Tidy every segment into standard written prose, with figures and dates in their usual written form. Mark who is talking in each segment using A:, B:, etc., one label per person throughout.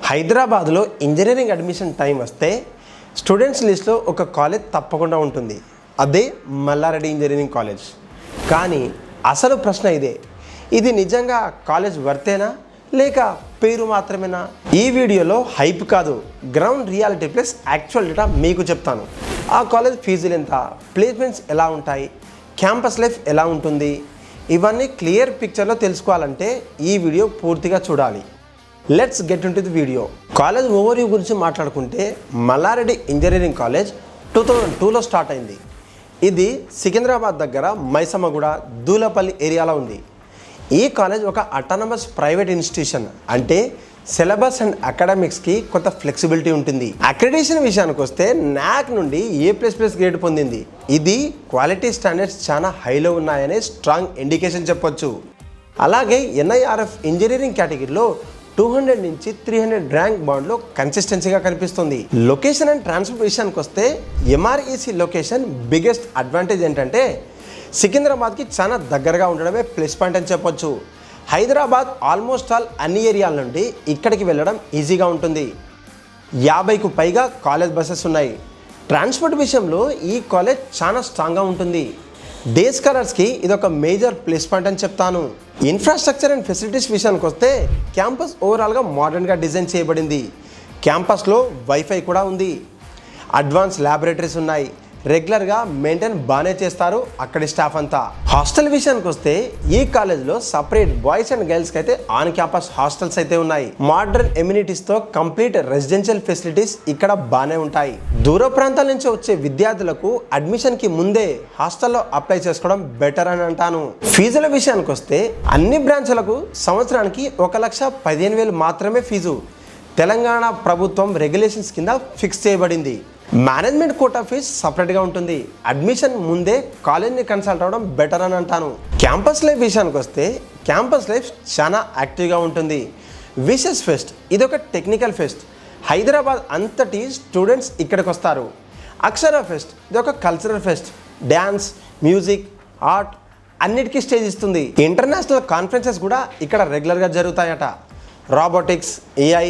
A: హైదరాబాద్లో engineering admission time వస్తే students లిస్ట్లో ఒక కాలేజ్ తప్పకుండా ఉంటుంది. అదే మల్లారెడ్డి ఇంజనీరింగ్ కాలేజ్. కానీ అసలు ప్రశ్న ఇదే, ఇది నిజంగా కాలేజ్ వర్తేనా లేక పేరు మాత్రమేనా? ఈ వీడియోలో హైప్ కాదు, ground reality plus actual data మీకు చెప్తాను. ఆ కాలేజ్ ఫీజులు ఎంత, ప్లేస్మెంట్స్ ఎలా ఉంటాయి, క్యాంపస్ లైఫ్ ఎలా ఉంటుంది, ఇవన్నీ క్లియర్ పిక్చర్లో తెలుసుకోవాలంటే ఈ వీడియో పూర్తిగా చూడాలి. Let's get into the video. College overview గురించి మాట్లాడుకుంటే మల్లారెడ్డి ఇంజనీరింగ్ కాలేజ్ 2002లో స్టార్ట్ అయింది. ఇది సికింద్రాబాద్ దగ్గర మైసమ్మగూడ, దూలపల్లి ఏరియాలో ఉంది. ఈ కాలేజ్ ఒక అటానమస్ ప్రైవేట్ ఇన్స్టిట్యూషన్, అంటే సిలబస్ అండ్ అకాడమిక్స్కి కొంత ఫ్లెక్సిబిలిటీ ఉంటుంది. అక్రిడిటేషన్ విషయానికి వస్తే NAAC నుండి A++ గ్రేడ్ పొందింది. ఇది క్వాలిటీ స్టాండర్డ్స్ చాలా హైలో ఉన్నాయనే స్ట్రాంగ్ ఇండికేషన్ చెప్పొచ్చు. అలాగే NIRF ఇంజనీరింగ్ కేటగిరీలో 200 నుంచి 300 ర్యాంక్ బాండ్లో కన్సిస్టెన్సీగా కనిపిస్తుంది. లొకేషన్ అండ్ ట్రాన్స్పోర్ట్ విషయానికి వస్తే MREC లొకేషన్ బిగ్గెస్ట్ అడ్వాంటేజ్ ఏంటంటే సికింద్రాబాద్కి చాలా దగ్గరగా ఉండడమే ప్లస్ పాయింట్ అని చెప్పొచ్చు. హైదరాబాద్ ఆల్మోస్ట్ ఆల్ అన్ని ఏరియాల నుండి ఇక్కడికి వెళ్ళడం ఈజీగా ఉంటుంది. 50కు పైగా కాలేజ్ బస్సెస్ ఉన్నాయి. ట్రాన్స్పోర్ట్ విషయంలో ఈ కాలేజ్ చాలా స్ట్రాంగ్గా ఉంటుంది. డే స్కాలర్స్కి ఇదొక మేజర్ ప్లస్ పాయింట్ అని చెప్తాను. ఇన్ఫ్రాస్ట్రక్చర్ అండ్ ఫెసిలిటీస్ విషయానికి వస్తే క్యాంపస్ ఓవరాల్గా మోడర్న్గా డిజైన్ చేయబడింది. క్యాంపస్లో వైఫై కూడా ఉంది. అడ్వాన్స్ ల్యాబొరేటరీస్ ఉన్నాయి. రెగ్యులర్గా మెయింటైన్ బాగానే చేస్తారు అక్కడి స్టాఫ్ అంతా. హాస్టల్ విషయానికి వస్తే ఈ కాలేజ్లో సపరేట్ బాయ్స్ అండ్ గర్ల్స్కి అయితే ఆన్ క్యాంపస్ హాస్టల్స్ అయితే ఉన్నాయి. మోడర్న్ ఎమ్యూనిటీస్తో కంప్లీట్ రెసిడెన్షియల్ ఫెసిలిటీస్ ఇక్కడ బాగానే ఉంటాయి. దూర ప్రాంతాల నుంచి వచ్చే విద్యార్థులకు అడ్మిషన్కి ముందే హాస్టల్లో అప్లై చేసుకోవడం బెటర్ అని అంటాను. ఫీజుల విషయానికి వస్తే అన్ని బ్రాంచ్లకు సంవత్సరానికి 1,15,000 మాత్రమే ఫీజు తెలంగాణ ప్రభుత్వం రెగ్యులేషన్స్ కింద ఫిక్స్ చేయబడింది. మేనేజ్మెంట్ కోటా ఫీజ్ సపరేట్గా ఉంటుంది. అడ్మిషన్ ముందే కాలేజ్ని కన్సల్ట్ అవ్వడం బెటర్ అని అంటాను. క్యాంపస్ లైఫ్ విషయానికి వస్తే క్యాంపస్ లైఫ్ చాలా యాక్టివ్గా ఉంటుంది. విషెస్ ఫెస్ట్ ఇదొక టెక్నికల్ ఫెస్ట్. హైదరాబాద్ అంతటి స్టూడెంట్స్ ఇక్కడికి వస్తారు. అక్షర ఫెస్ట్ ఇదొక cultural fest. Dance, music, art అన్నిటికీ స్టేజ్ ఇస్తుంది. ఇంటర్నేషనల్ కాన్ఫరెన్సెస్ కూడా ఇక్కడ రెగ్యులర్గా జరుగుతాయట. రాబోటిక్స్, AI,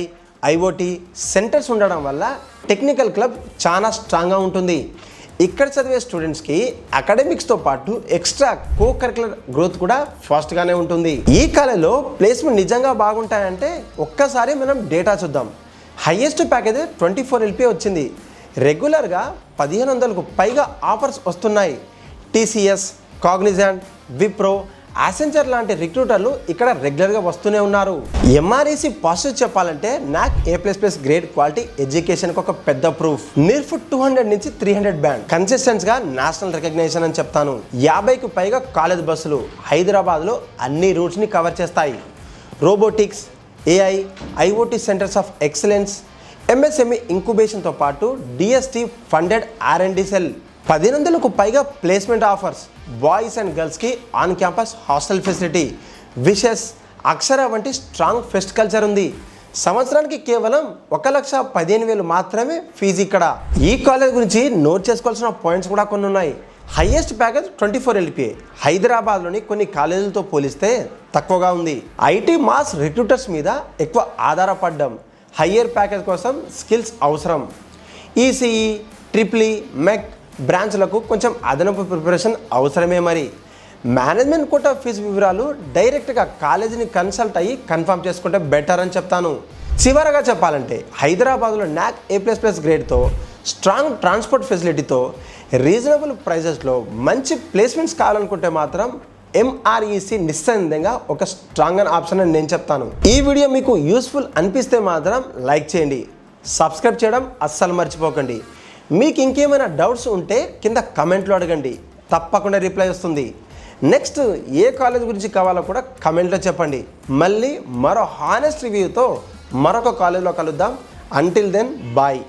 A: IoT సెంటర్స్ ఉండడం వల్ల టెక్నికల్ క్లబ్ చాలా స్ట్రాంగ్గా ఉంటుంది. ఇక్కడ చదివే స్టూడెంట్స్కి అకాడమిక్స్తో పాటు ఎక్స్ట్రా కో కరికులర్ గ్రోత్ కూడా ఫాస్ట్గానే ఉంటుంది. ఈ కాలేజ్లో ప్లేస్మెంట్ నిజంగా బాగుంటాయంటే ఒక్కసారి మనం డేటా చూద్దాం. హైయెస్ట్ ప్యాకేజ్ 24 LP వచ్చింది. రెగ్యులర్గా 1,500కు పైగా ఆఫర్స్ వస్తున్నాయి. TCS, కాగ్నిజెంట్, విప్రో, యాసెంచర్ లాంటి రిక్రూటర్లు ఇక్కడ రెగ్యులర్గా వస్తూనే ఉన్నారు. MREC పాజిటివ్ చెప్పాలంటే NAAC A++ గ్రేడ్ క్వాలిటీ ఎడ్యుకేషన్కి ఒక పెద్ద ప్రూఫ్. NIRF 200 నుంచి 300 బ్యాండ్ కన్సిస్టెన్స్గా నేషనల్ రికగ్నిషన్ అని చెప్తాను. 50కు పైగా కాలేజ్ బస్సులు హైదరాబాద్లో అన్ని రూట్స్ని కవర్ చేస్తాయి. Robotics, AI, IoT centres of excellence, MSME ఇంక్యుబేషన్తో పాటు DST ఫండెడ్ R&D సెల్. 1,500కు పైగా ప్లేస్మెంట్ ఆఫర్స్. బాయ్స్ అండ్ గర్ల్స్కి ఆన్ క్యాంపస్ హాస్టల్ ఫెసిలిటీ. విషెస్, అక్షర వంటి స్ట్రాంగ్ ఫెస్ట్ కల్చర్ ఉంది. సంవత్సరానికి కేవలం 1,15,000 మాత్రమే ఫీజు ఇక్కడ. ఈ కాలేజ్ గురించి నోట్ చేసుకోవాల్సిన పాయింట్స్ కూడా కొన్ని ఉన్నాయి. హైయెస్ట్ ప్యాకేజ్ 24 LPA హైదరాబాద్లోని కొన్ని కాలేజీలతో పోలిస్తే తక్కువగా ఉంది. IT మాస్ రిక్రూటర్స్ మీద ఎక్కువ ఆధారపడ్డం. హయ్యర్ ప్యాకేజ్ కోసం స్కిల్స్ అవసరం. ECE, EEE, MEC బ్రాంచ్లకు కొంచెం అదనపు ప్రిపరేషన్ అవసరమే. మరి మేనేజ్మెంట్ కోటా ఫీజు వివరాలు డైరెక్ట్గా కాలేజీని కన్సల్ట్ అయ్యి కన్ఫర్మ్ చేసుకుంటే బెటర్ అని చెప్తాను. చివరగా చెప్పాలంటే హైదరాబాద్లో NAAC A++ గ్రేడ్తో, స్ట్రాంగ్ ట్రాన్స్పోర్ట్ ఫెసిలిటీతో, రీజనబుల్ ప్రైజెస్లో మంచి ప్లేస్మెంట్స్ కావాలనుకుంటే మాత్రం MREC నిస్సందేహంగా ఒక స్ట్రాంగ్ అండ్ ఆప్షన్ అని నేను చెప్తాను. ఈ వీడియో మీకు యూస్ఫుల్ అనిపిస్తే మాత్రం లైక్ చేయండి, సబ్స్క్రైబ్ చేయడం అస్సలు మర్చిపోకండి. మీకు ఇంకేమైనా డౌట్స్ ఉంటే కింద కమెంట్లో అడగండి, తప్పకుండా రిప్లై వస్తుంది. నెక్స్ట్ ఏ కాలేజ్ గురించి కావాలో కూడా కమెంట్లో చెప్పండి. మళ్ళీ మరో హానెస్ట్ రివ్యూతో మరొక కాలేజ్లో కలుద్దాం. Until then bye.